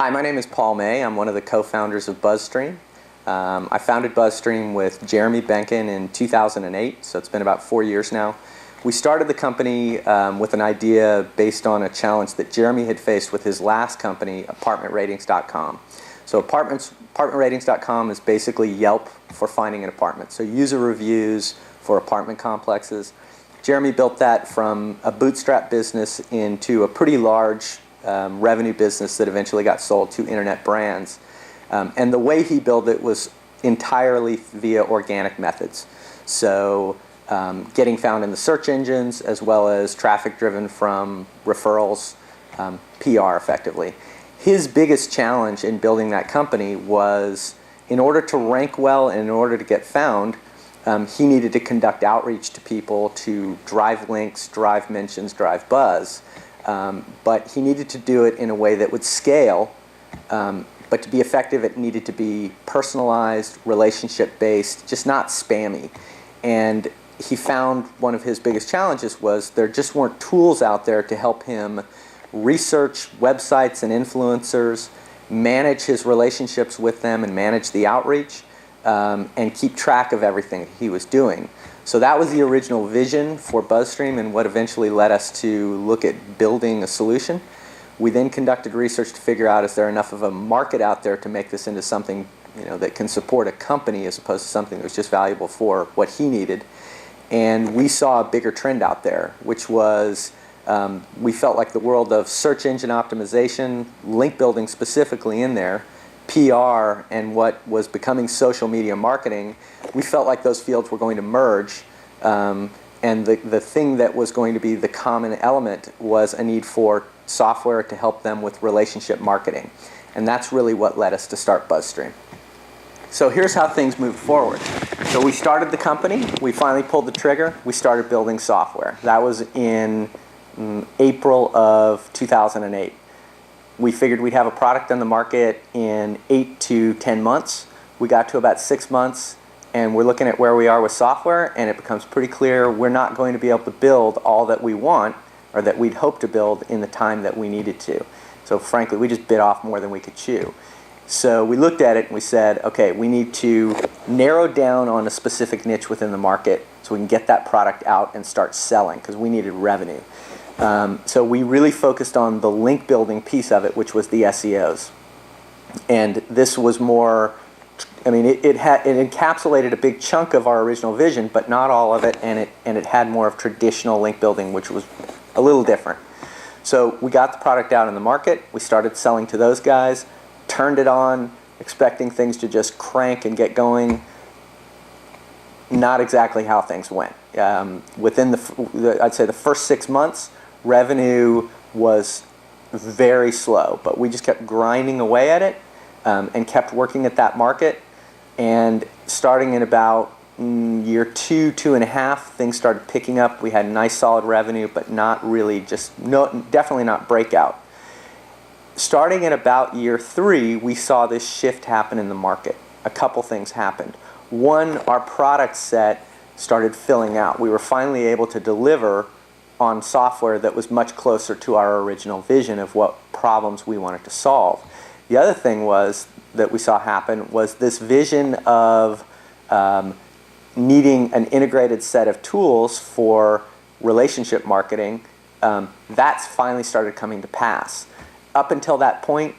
Hi, my name is Paul May. I'm one of the co-founders of BuzzStream. I founded BuzzStream with Jeremy Benkin in 2008, so it's been about 4 years now. We started the company with an idea based on a challenge that Jeremy had faced with his last company, ApartmentRatings.com. So ApartmentRatings.com is basically Yelp for finding an apartment. So user reviews for apartment complexes. Jeremy built that from a bootstrap business into a pretty large revenue business that eventually got sold to internet brands. And the way he built it was entirely via organic methods. So getting found in the search engines as well as traffic driven from referrals, PR effectively. His biggest challenge in building that company was in order to rank well and in order to get found, he needed to conduct outreach to people to drive links, drive mentions, drive buzz. But he needed to do it in a way that would scale, but to be effective it needed to be personalized, relationship-based, just not spammy. And he found one of his biggest challenges was there just weren't tools out there to help him research websites and influencers, manage his relationships with them and manage the outreach, and keep track of everything he was doing. So that was the original vision for BuzzStream and what eventually led us to look at building a solution. We then conducted research to figure out is there enough of a market out there to make this into something that can support a company as opposed to something that was just valuable for what he needed. And we saw a bigger trend out there, which was we felt like the world of search engine optimization, link building specifically in there, PR, and what was becoming social media marketing, we felt like those fields were going to merge, and the thing that was going to be the common element was a need for software to help them with relationship marketing. And that's really what led us to start BuzzStream. So here's how things moved forward. So we started the company, we finally pulled the trigger, we started building software. That was in April of 2008. We figured we'd have a product on the market in 8 to 10 months. We got to about 6 months, and we're looking at where we are with software, and it becomes pretty clear we're not going to be able to build all that we want, or that we'd hope to build in the time that we needed to. So frankly, we just bit off more than we could chew. So we looked at it and we said, okay, we need to narrow down on a specific niche within the market so we can get that product out and start selling, because we needed revenue. So we really focused on the link building piece of it, which was the SEOs. And this was more, it encapsulated a big chunk of our original vision, but not all of it, and it had more of traditional link building, which was a little different. So we got the product out in the market, we started selling to those guys, turned it on, expecting things to just crank and get going. Not exactly how things went. Within I'd say the first 6 months, revenue was very slow, but we just kept grinding away at it and kept working at that market. And starting in about year 2.5, things started picking up. We had nice solid revenue, but not really definitely not breakout. Starting in about year 3, we saw this shift happen in the market. A couple things happened. One, our product set started filling out. We were finally able to deliver on software that was much closer to our original vision of what problems we wanted to solve. The other thing that we saw happen was this vision of needing an integrated set of tools for relationship marketing. That's finally started coming to pass. Up until that point,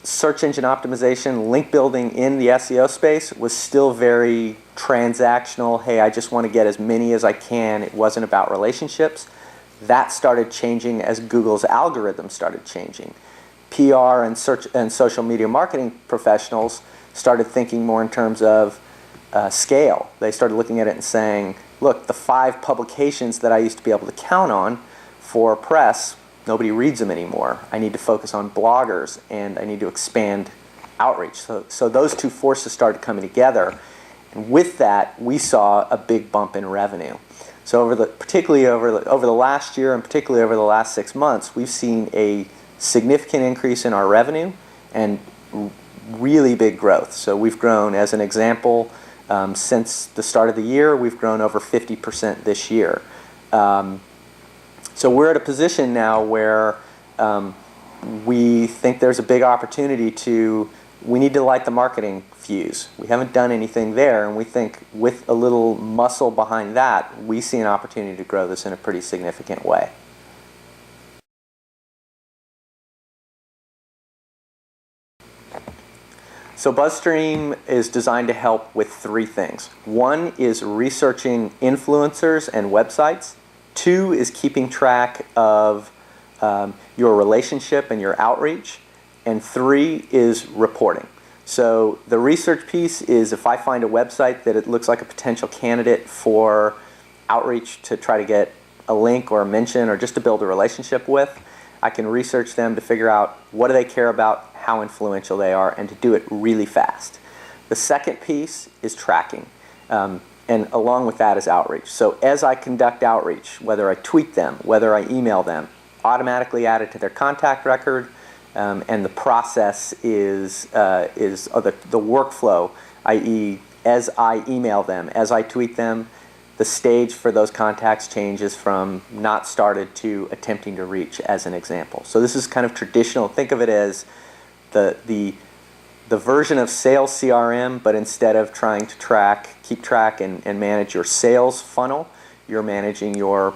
search engine optimization, link building in the SEO space was still very transactional. Hey, I just want to get as many as I can. It wasn't about relationships. That started changing as Google's algorithm started changing. PR and search and social media marketing professionals started thinking more in terms of scale. They started looking at it and saying, look, the 5 publications that I used to be able to count on for press, nobody reads them anymore. I need to focus on bloggers, and I need to expand outreach. So those two forces started coming together, and with that, we saw a big bump in revenue. So particularly over the last year, and particularly over the last 6 months, we've seen a significant increase in our revenue and really big growth. So we've grown, as an example, since the start of the year, we've grown over 50% this year. So we're at a position now where we think there's a big opportunity we need to light the marketing fuse. We haven't done anything there, and we think with a little muscle behind that, we see an opportunity to grow this in a pretty significant way. So BuzzStream is designed to help with three things. One is researching influencers and websites. Two is keeping track of your relationship and your outreach. And three is reporting. So the research piece is if I find a website that it looks like a potential candidate for outreach to try to get a link or a mention or just to build a relationship with, I can research them to figure out what do they care about, how influential they are, and to do it really fast. The second piece is tracking, and along with that is outreach. So as I conduct outreach, whether I tweet them, whether I email them, automatically add it to their contact record, and the process is the workflow, i.e. as I email them, as I tweet them, the stage for those contacts changes from not started to attempting to reach, as an example. So this is kind of traditional. Think of it as the version of sales CRM, but instead of trying to keep track and manage your sales funnel, you're managing your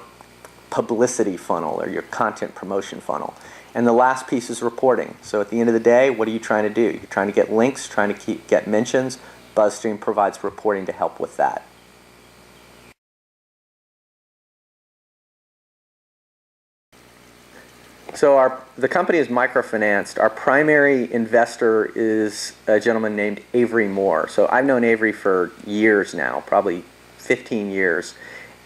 publicity funnel or your content promotion funnel. And the last piece is reporting. So at the end of the day, what are you trying to do? You're trying to get links, trying to get mentions. BuzzStream provides reporting to help with that. So the company is microfinanced. Our primary investor is a gentleman named Avery Moore. So I've known Avery for years now, probably 15 years.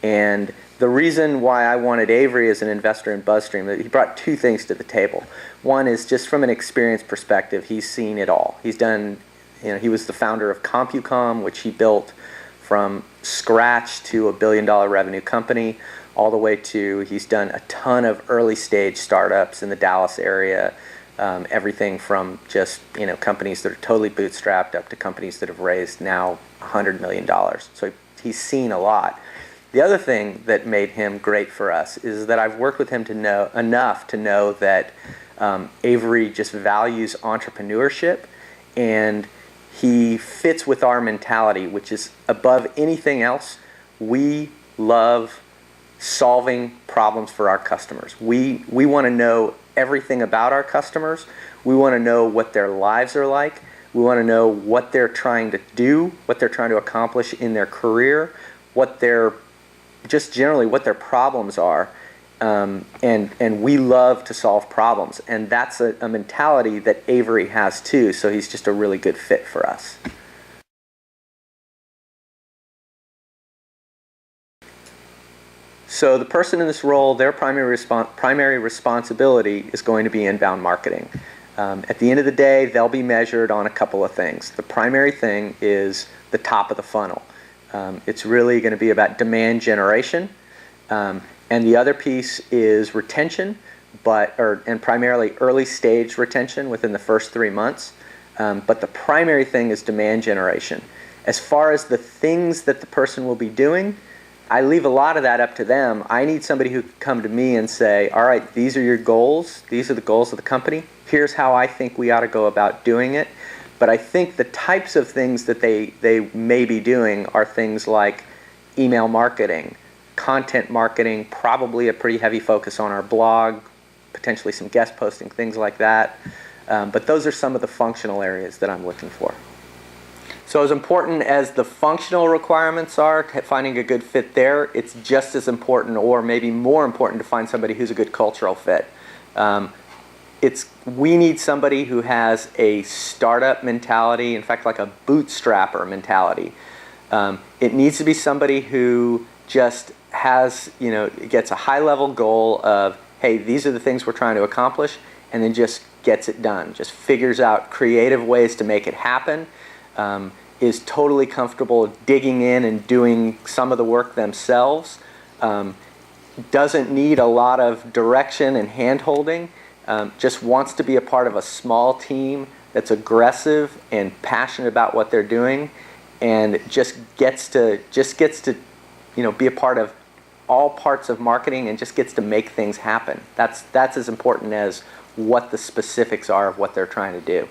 And the reason why I wanted Avery as an investor in BuzzStream, he brought two things to the table. One is just from an experience perspective, he's seen it all. He's done, he was the founder of CompuCom, which he built from scratch to a $1 billion revenue company, all the way to he's done a ton of early stage startups in the Dallas area, everything from just companies that are totally bootstrapped up to companies that have raised now $100 million. So he's seen a lot. The other thing that made him great for us is that I've worked with him to know enough to know that Avery just values entrepreneurship, and he fits with our mentality, which is above anything else. We love solving problems for our customers. We want to know everything about our customers. We want to know what their lives are like. We want to know what they're trying to do, what they're trying to accomplish in their career, just generally what their problems are, and we love to solve problems, and that's a mentality that Avery has too, so he's just a really good fit for us. So the person in this role, their primary responsibility is going to be inbound marketing. At the end of the day, they'll be measured on a couple of things. The primary thing is the top of the funnel. It's really going to be about demand generation, and the other piece is retention, and primarily early stage retention within the first 3 months. But the primary thing is demand generation. As far as the things that the person will be doing, I leave a lot of that up to them. I need somebody who can come to me and say, all right, these are your goals. These are the goals of the company. Here's how I think we ought to go about doing it. But I think the types of things that they may be doing are things like email marketing, content marketing, probably a pretty heavy focus on our blog, potentially some guest posting, things like that. But those are some of the functional areas that I'm looking for. So as important as the functional requirements are, finding a good fit there, it's just as important, or maybe more important, to find somebody who's a good cultural fit. We need somebody who has a startup mentality, in fact, like a bootstrapper mentality. It needs to be somebody who just gets a high-level goal of, hey, these are the things we're trying to accomplish, and then just gets it done, just figures out creative ways to make it happen, is totally comfortable digging in and doing some of the work themselves, doesn't need a lot of direction and hand-holding, just wants to be a part of a small team that's aggressive and passionate about what they're doing, and just gets to be a part of all parts of marketing and just gets to make things happen. That's as important as what the specifics are of what they're trying to do.